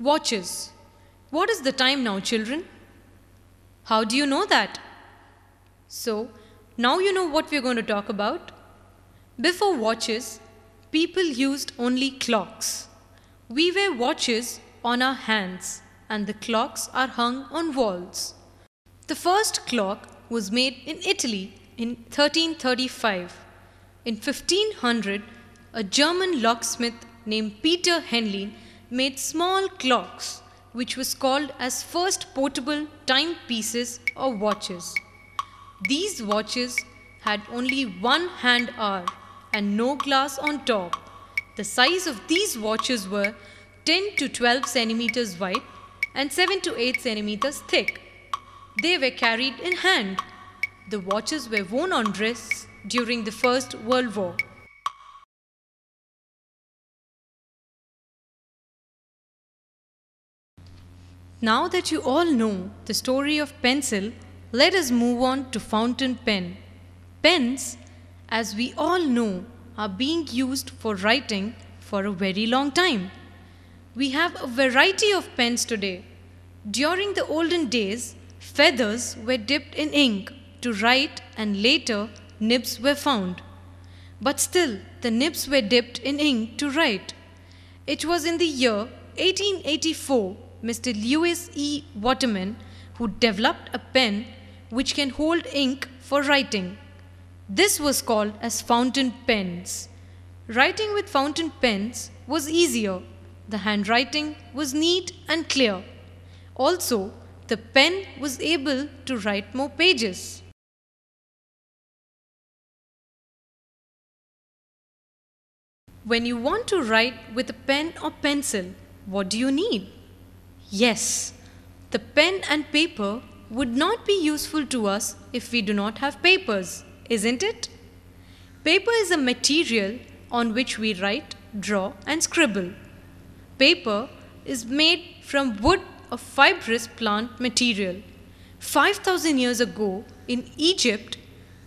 Watches. What is the time now, children? How do you know that? So, now you know what we're going to talk about. Before watches, people used only clocks. We wear watches on our hands, and the clocks are hung on walls. The first clock was made in Italy in 1335. In 1500, a German locksmith named Peter Henlein made small clocks, which was called as first portable timepieces or watches. These watches had only one hand hour and no glass on top. The size of these watches were 10 to 12 centimeters wide and 7 to 8 centimeters thick. They were carried in hand. The watches were worn on wrists during the First World War. Now that you all know the story of pencil, let us move on to fountain pen. Pens, as we all know, are being used for writing for a very long time. We have a variety of pens today. During the olden days, feathers were dipped in ink to write and later nibs were found. But still, the nibs were dipped in ink to write. It was in the year 1884 Mr. Lewis E. Waterman who developed a pen which can hold ink for writing. This was called as fountain pens. Writing with fountain pens was easier. The handwriting was neat and clear. Also, the pen was able to write more pages. When you want to write with a pen or pencil, what do you need? Yes, the pen and paper would not be useful to us if we do not have papers, isn't it? Paper is a material on which we write, draw, and scribble. Paper is made from wood or fibrous plant material. 5,000 years ago in Egypt,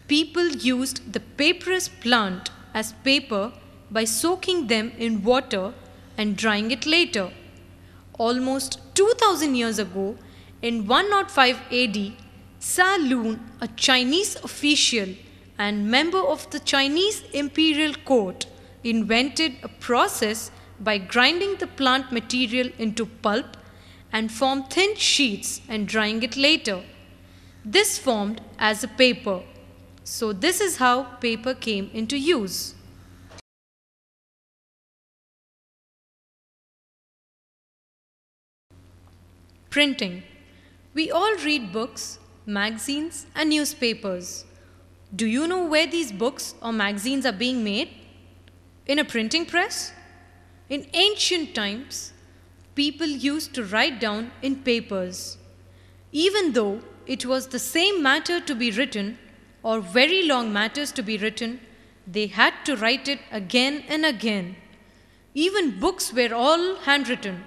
people used the papyrus plant as paper by soaking them in water and drying it later. Almost 2,000 years ago, in 105 AD, Sa Lun, a Chinese official and member of the Chinese imperial court, invented a process by grinding the plant material into pulp and formed thin sheets and drying it later. This formed as a paper. So this is how paper came into use. Printing. We all read books, magazines, and newspapers. Do you know where these books or magazines are being made? In a printing press? In ancient times, people used to write down in papers. Even though it was the same matter to be written or very long matters to be written, they had to write it again and again. Even books were all handwritten.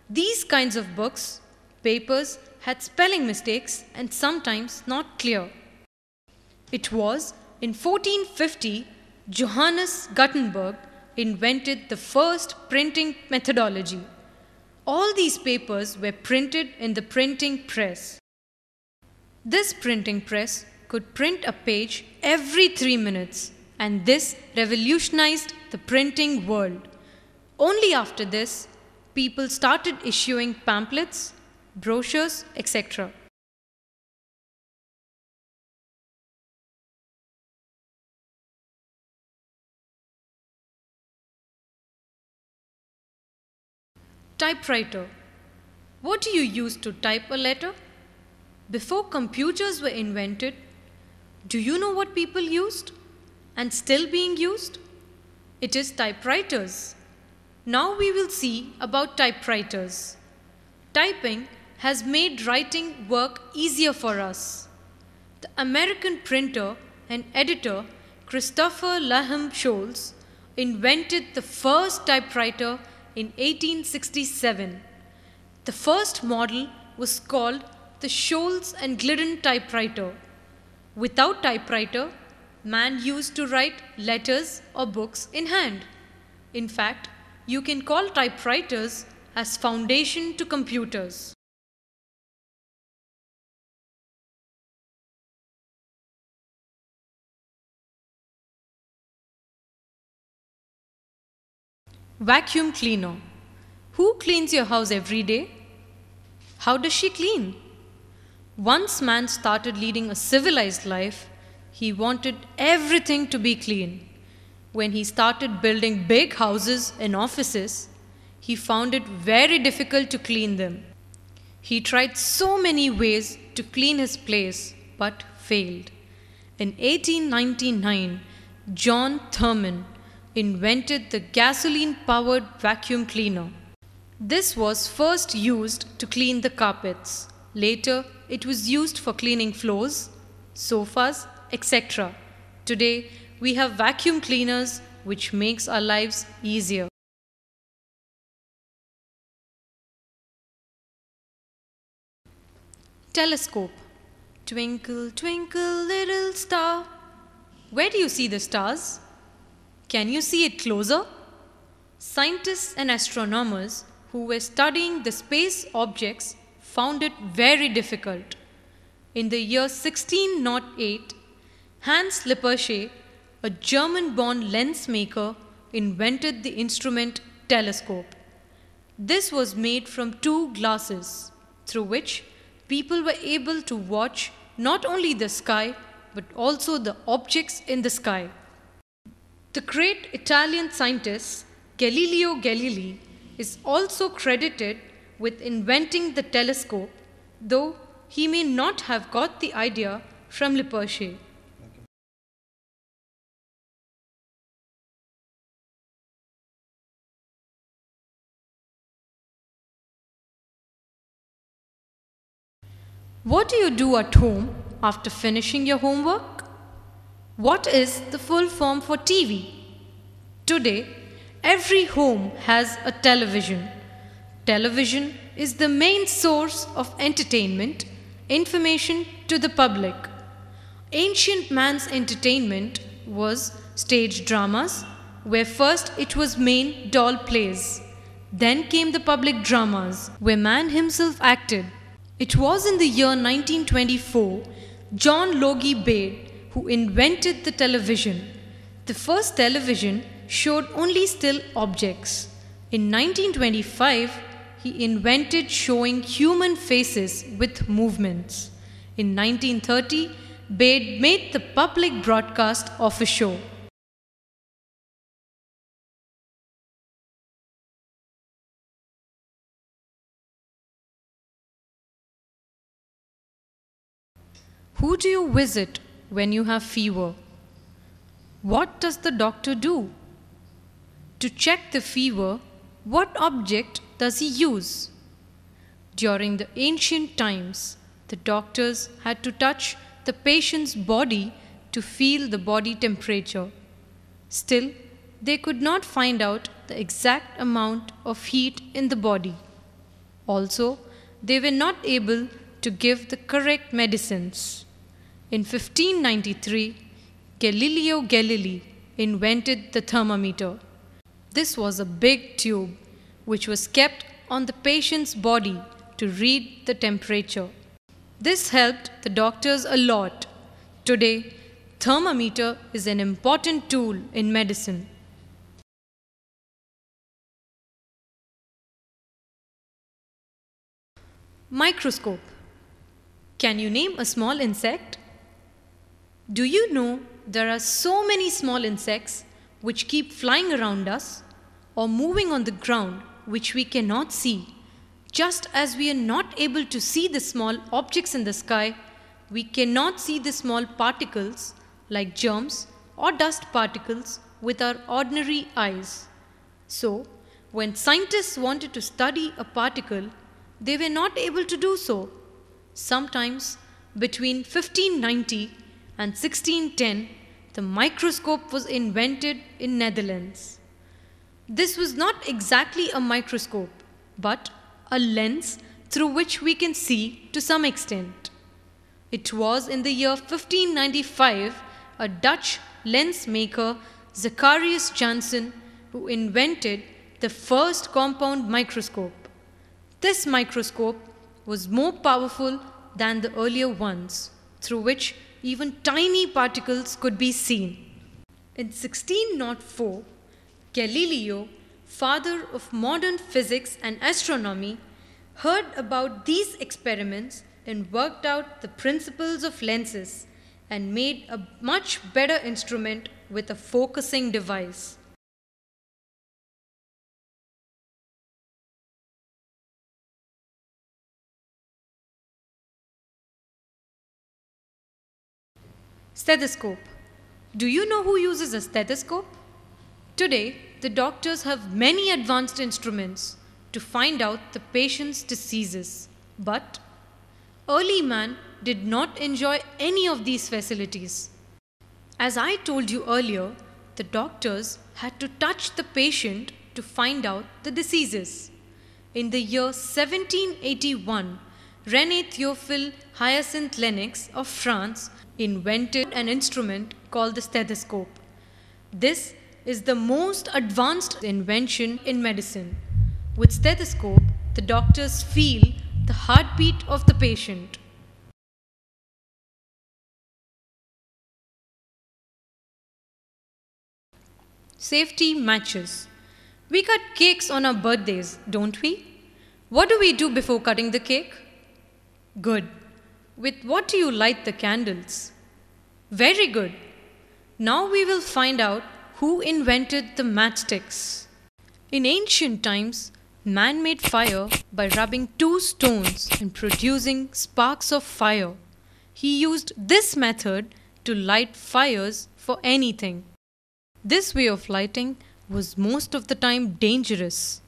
These kinds of books, papers, had spelling mistakes and sometimes not clear. It was in 1450 Johannes Gutenberg invented the first printing methodology. All these papers were printed in the printing press. This printing press could print a page every 3 minutes, and this revolutionized the printing world. Only after this, people started issuing pamphlets, brochures, etc. Typewriter. What do you use to type a letter? Before computers were invented, do you know what people used and still being used? It is typewriters. Now we will see about typewriters. Typing has made writing work easier for us. The American printer and editor Christopher Laham Scholes invented the first typewriter in 1867. The first model was called the Scholes and Glidden typewriter. Without typewriter, man used to write letters or books in hand. In fact, you can call typewriters as foundation to computers. Vacuum cleaner. Who cleans your house every day? How does she clean? Once man started leading a civilized life, he wanted everything to be clean. When he started building big houses and offices, he found it very difficult to clean them. He tried so many ways to clean his place but failed. In 1899, John Thurman invented the gasoline powered vacuum cleaner. This was first used to clean the carpets. Later, it was used for cleaning floors, sofas, etc. Today, we have vacuum cleaners which makes our lives easier. Telescope. Twinkle, twinkle, little star. Where do you see the stars? Can you see it closer? Scientists and astronomers who were studying the space objects found it very difficult. In the year 1608, Hans Lippershey, a German-born lens maker, invented the instrument telescope. This was made from two glasses, through which people were able to watch not only the sky but also the objects in the sky. The great Italian scientist Galileo Galilei is also credited with inventing the telescope, though he may not have got the idea from Lippershey. What do you do at home after finishing your homework? What is the full form for TV? Today, every home has a television. Television is the main source of entertainment, information to the public. Ancient man's entertainment was stage dramas, where first it was main doll plays. Then came the public dramas, where man himself acted. It was in the year 1924, John Logie Baird, who invented the television. The first television showed only still objects. In 1925, he invented showing human faces with movements. In 1930, Baird made the public broadcast of a show. Who do you visit when you have fever? What does the doctor do? To check the fever, what object does he use? During the ancient times, the doctors had to touch the patient's body to feel the body temperature. Still, they could not find out the exact amount of heat in the body. Also, they were not able to give the correct medicines. In 1593, Galileo Galilei invented the thermometer. This was a big tube which was kept on the patient's body to read the temperature. This helped the doctors a lot. Today, thermometer is an important tool in medicine. Microscope. Can you name a small insect? Do you know there are so many small insects which keep flying around us or moving on the ground which we cannot see? Just as we are not able to see the small objects in the sky, we cannot see the small particles like germs or dust particles with our ordinary eyes. So, when scientists wanted to study a particle, they were not able to do so. Sometimes between 1590 and 1610, the microscope was invented in Netherlands. This was not exactly a microscope, but a lens through which we can see to some extent. It was in the year 1595 a Dutch lens maker, Zacharias Janssen, who invented the first compound microscope. This microscope was more powerful than the earlier ones, through which even tiny particles could be seen. In 1604, Galileo, father of modern physics and astronomy, heard about these experiments and worked out the principles of lenses and made a much better instrument with a focusing device. Stethoscope. Do you know who uses a stethoscope? Today, the doctors have many advanced instruments to find out the patient's diseases. But early man did not enjoy any of these facilities. As I told you earlier, the doctors had to touch the patient to find out the diseases. In the year 1781, René Théophile Hyacinthe Lennox of France invented an instrument called the stethoscope. This is the most advanced invention in medicine. With stethoscope, the doctors feel the heartbeat of the patient. Safety matches. We cut cakes on our birthdays, don't we? What do we do before cutting the cake? Good. With what do you light the candles? Very good. Now we will find out who invented the matchsticks. In ancient times, man made fire by rubbing two stones and producing sparks of fire. He used this method to light fires for anything. This way of lighting was most of the time dangerous.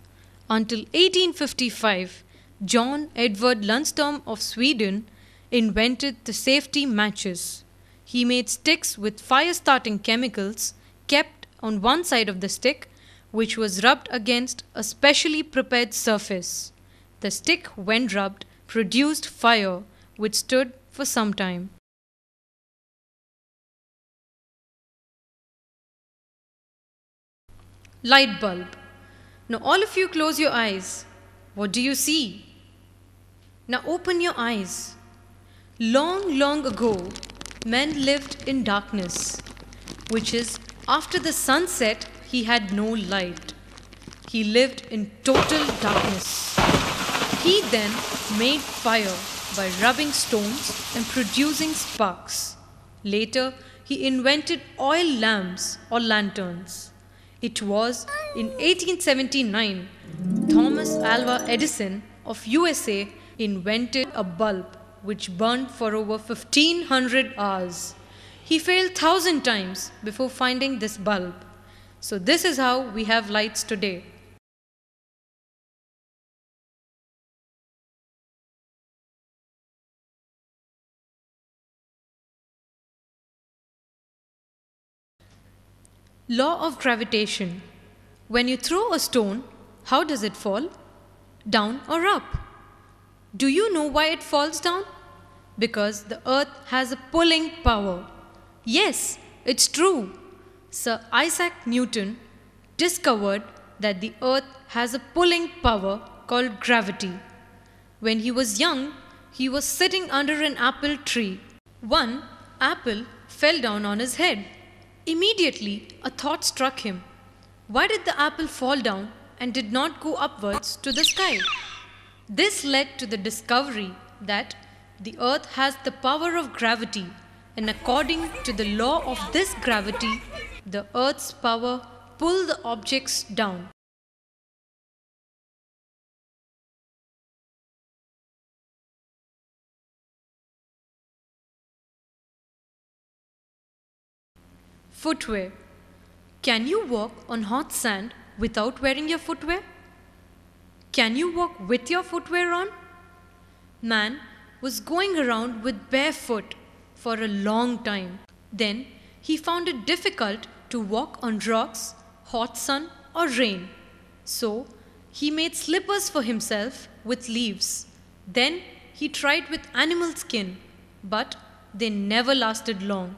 Until 1855, John Edward Lundström of Sweden invented the safety matches. He made sticks with fire-starting chemicals kept on one side of the stick, which was rubbed against a specially prepared surface. The stick, when rubbed, produced fire, which stood for some time. Light bulb. Now all of you close your eyes. What do you see? Now open your eyes. Long, long ago, men lived in darkness, which is after the sunset, he had no light. He lived in total darkness. He then made fire by rubbing stones and producing sparks. Later, he invented oil lamps or lanterns. It was in 1879, Thomas Alva Edison of USA invented a bulb which burned for over 1500 hours. He failed 1,000 times before finding this bulb. So this is how we have lights today. Law of gravitation. When you throw a stone, how does it fall? Down or up? Do you know why it falls down? Because the earth has a pulling power. Yes, it's true. Sir Isaac Newton discovered that the earth has a pulling power called gravity. When he was young, he was sitting under an apple tree. One apple fell down on his head. Immediately, a thought struck him. Why did the apple fall down and did not go upwards to the sky? This led to the discovery that the earth has the power of gravity, and according to the law of this gravity, the earth's power pulls the objects down. Footwear. Can you walk on hot sand without wearing your footwear? Can you walk with your footwear on? Man was going around with bare foot for a long time. Then he found it difficult to walk on rocks, hot sun or rain. So he made slippers for himself with leaves. Then he tried with animal skin, but they never lasted long.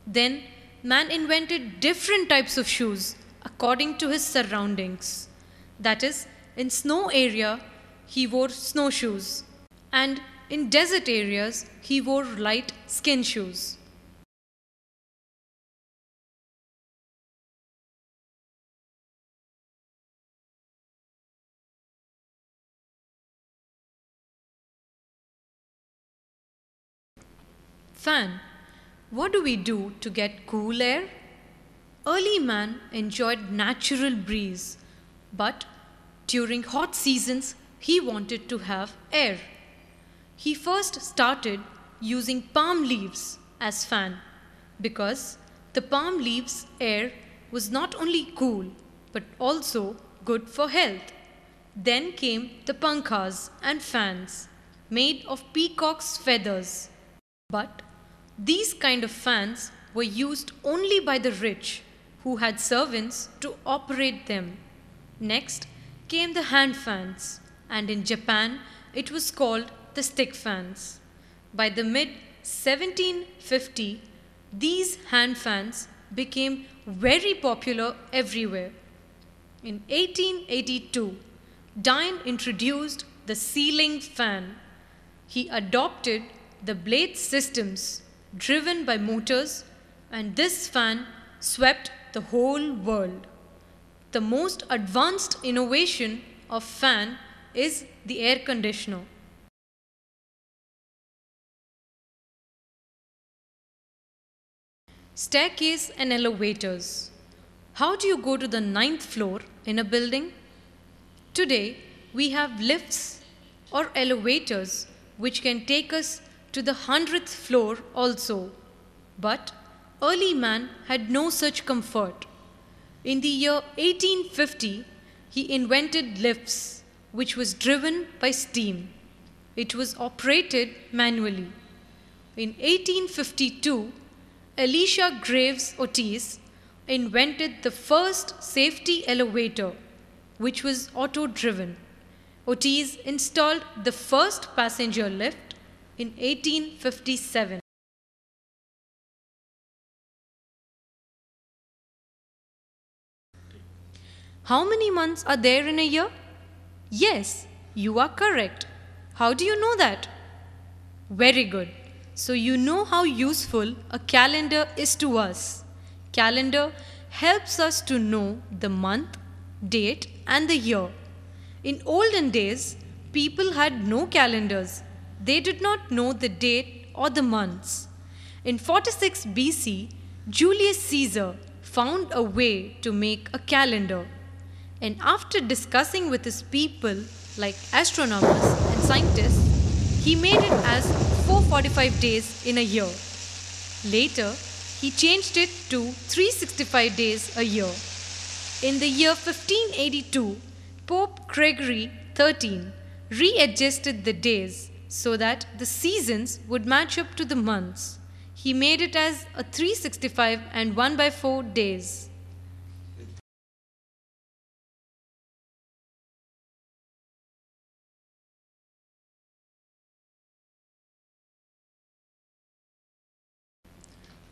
Then man invented different types of shoes according to his surroundings. That is, in snow area, he wore snowshoes. And in desert areas, he wore light skin shoes. Fan. What do we do to get cool air? Early man enjoyed natural breeze, but during hot seasons he wanted to have air. He first started using palm leaves as fan because the palm leaves air was not only cool but also good for health. Then came the pankhas and fans made of peacock's feathers. But these kind of fans were used only by the rich who had servants to operate them. Next came the hand fans, and in Japan it was called the stick fans. By the mid 1750, these hand fans became very popular everywhere. In 1882, Dine introduced the ceiling fan. He adopted the blade systems driven by motors, and this fan swept the whole world. The most advanced innovation of fan is the air conditioner. Staircase and elevators. How do you go to the ninth floor in a building? Today, we have lifts or elevators which can take us to the 100th floor also. But early man had no such comfort. In the year 1850, he invented lifts, which was driven by steam. It was operated manually. In 1852, Elisha Graves Otis invented the first safety elevator, which was auto-driven. Otis installed the first passenger lift in 1857. How many months are there in a year? Yes, you are correct. How do you know that? Very good. So you know how useful a calendar is to us. Calendar helps us to know the month, date and the year. In olden days, people had no calendars. They did not know the date or the months. In 46 BC, Julius Caesar found a way to make a calendar. And after discussing with his people, like astronomers and scientists, he made it as 445 days in a year. Later, he changed it to 365 days a year. In the year 1582, Pope Gregory XIII readjusted the days so that the seasons would match up to the months. He made it as a 365 and 1 by 4 days.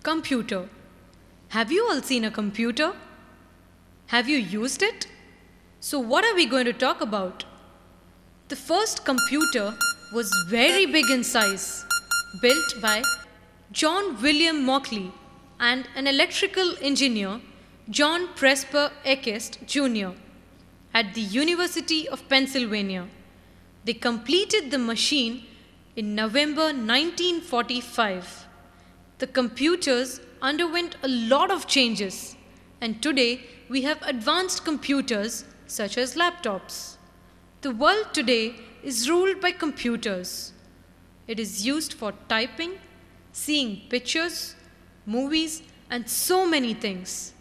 Computer. Have you all seen a computer? Have you used it? So what are we going to talk about? The first computer was very big in size, built by John William Mauchly and an electrical engineer, John Presper Eckest Jr. at the University of Pennsylvania. They completed the machine in November 1945. The computers underwent a lot of changes, and today we have advanced computers such as laptops. The world today is ruled by computers. It is used for typing, seeing pictures, movies, and so many things.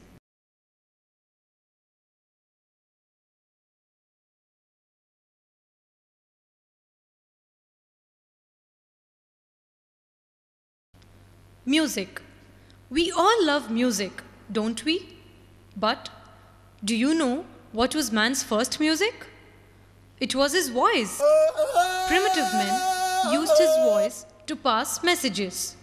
Music. We all love music, don't we? But do you know what was man's first music? It was his voice. Primitive men used his voice to pass messages.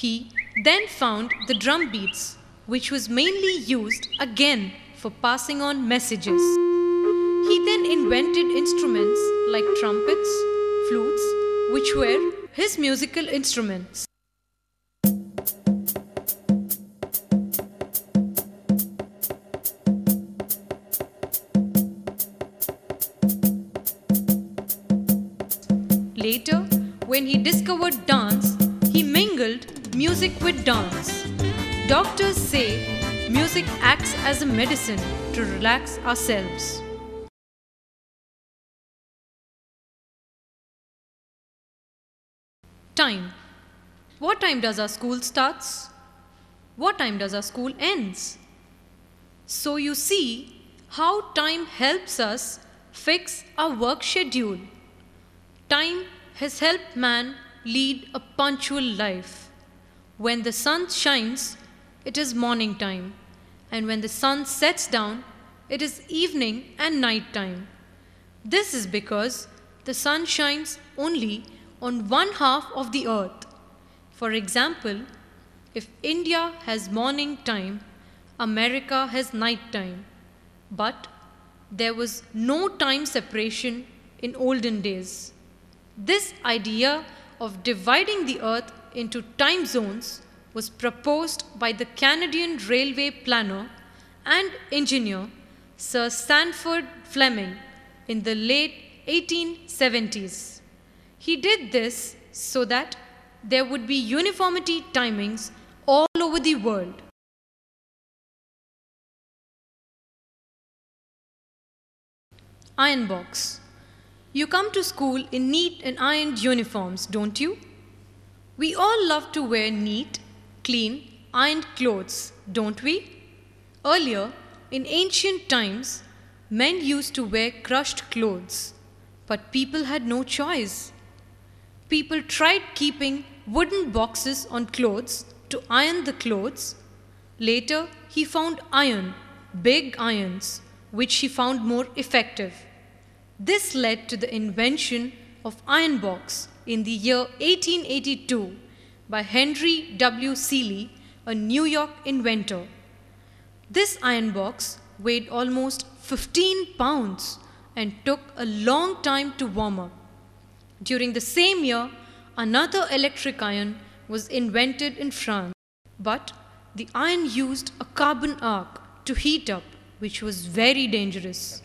He then found the drum beats, which was mainly used again for passing on messages. He then invented instruments like trumpets, flutes, which were his musical instruments. Later, when he discovered dance, he mingled music with dance. Doctors say music acts as a medicine to relax ourselves. Time. What time does our school starts? What time does our school ends? So you see how time helps us fix our work schedule. Time has helped man lead a punctual life. When the sun shines, it is morning time, and when the sun sets down, it is evening and night time. This is because the sun shines only on one half of the earth. For example, if India has morning time, America has night time. But there was no time separation in olden days. This idea of dividing the earth into time zones was proposed by the Canadian railway planner and engineer Sir Sanford Fleming in the late 1870s. He did this so that there would be uniformity timings all over the world. Iron box. You come to school in neat and ironed uniforms, don't you? We all love to wear neat, clean, ironed clothes, don't we? Earlier, in ancient times, men used to wear crushed clothes, but people had no choice. People tried keeping wooden boxes on clothes to iron the clothes. Later, he found iron, big irons, which he found more effective. This led to the invention of iron box in the year 1882 by Henry W. Seeley, a New York inventor. This iron box weighed almost 15 pounds and took a long time to warm up. During the same year, another electric iron was invented in France, but the iron used a carbon arc to heat up, which was very dangerous.